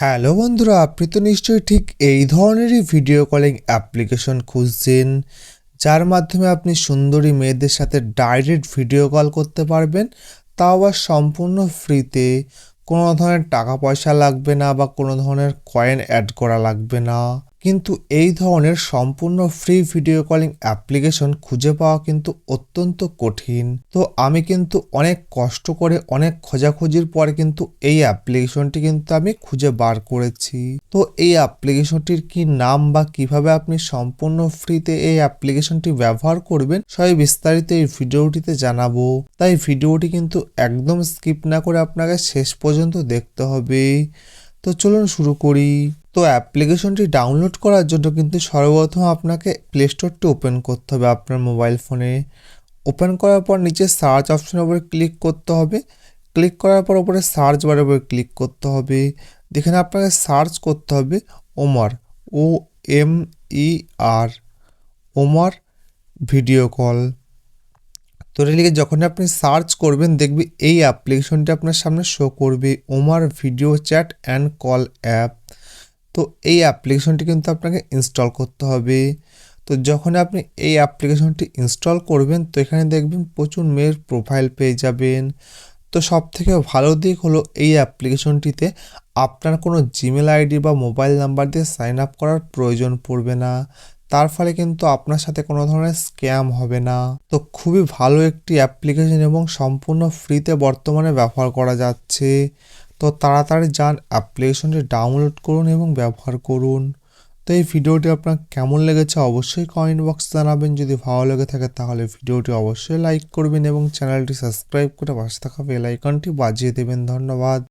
Hello বন্ধুরা, আপনি তো নিশ্চয়ই ঠিক এই ধরনেরই ভিডিও কলিং অ্যাপ্লিকেশন খুঁজছেন, যার মাধ্যমে আপনি সুন্দরী মেয়েদের সাথে ডাইরেক্ট ভিডিও কল করতে পারবেন, তাও আবার সম্পূর্ণ ফ্রিতে। কোনো ধরনের টাকা পয়সা লাগবে না বা কোনো ধরনের কয়েন অ্যাড করা লাগবে না। কিন্তু এই ধরনের সম্পূর্ণ ফ্রি ভিডিও কলিং অ্যাপ্লিকেশন খুঁজে পাওয়া কিন্তু অত্যন্ত কঠিন। তো আমি কিন্তু অনেক কষ্ট করে অনেক খোঁজাখুঁজির পরে কিন্তু এই অ্যাপ্লিকেশনটি কিন্তু আমি খুঁজে বার করেছি। তো এই অ্যাপ্লিকেশনটির কি নাম বা কিভাবে আপনি সম্পূর্ণ ফ্রিতে এই অ্যাপ্লিকেশনটি ব্যবহার করবেন, সবই বিস্তারিত এই ভিডিওটিতে জানাবো। তাই ভিডিওটি কিন্তু একদম স্কিপ না করে আপনাকে শেষ পর্যন্ত দেখতে হবে। তো চলুন শুরু করি। তো অ্যাপ্লিকেশনটি ডাউনলোড করার জন্য কিন্তু সর্বপ্রথম আপনাকে প্লে স্টোরটি ওপেন করতে হবে আপনার মোবাইল ফোনে। ওপেন করার পর নিচে সার্চ অপশনের উপরে ক্লিক করতে হবে। ক্লিক করার পর উপরে সার্চ বারের উপরে ক্লিক করতে হবে। যেখানে আপনাকে সার্চ করতে হবে ওমার, OMER, ওমার ভিডিও কল। তো লিখে যখন আপনি সার্চ করবেন দেখবি এই অ্যাপ্লিকেশনটি আপনার সামনে শো করবে, ওমার video chat and call app. তো এই অ্যাপ্লিকেশনটি কিন্তু আপনাকে ইনস্টল করতে হবে। তো যখন আপনি এই অ্যাপ্লিকেশনটি ইনস্টল করবেন তো এখানে দেখবেন প্রচুর মেয়ের প্রোফাইল পেয়ে যাবেন। তো সবথেকে ভালো দিক হলো এই অ্যাপ্লিকেশনটিতে আপনার কোনো জিমেল আইডি বা মোবাইল নাম্বার দিয়ে সাইন আপ করার প্রয়োজন পড়বে না। তার ফলে কিন্তু আপনার সাথে কোনো ধরনের স্ক্যাম হবে না। তো খুবই ভালো একটি অ্যাপ্লিকেশন এবং সম্পূর্ণ ফ্রিতে বর্তমানে ব্যবহার করা যাচ্ছে। তো তাড়াতাড়ি যান, অ্যাপ্লিকেশনটি ডাউনলোড করুন এবং ব্যবহার করুন। তো এই ভিডিওটি আপনার কেমন লেগেছে অবশ্যই কমেন্ট বক্সে জানাবেন। যদি ভালো লেগে থাকে তাহলে ভিডিওটি অবশ্যই লাইক করবেন এবং চ্যানেলটি সাবস্ক্রাইব করে পাশে থাকা বেল আইকনটি বাজিয়ে দেবেন। ধন্যবাদ।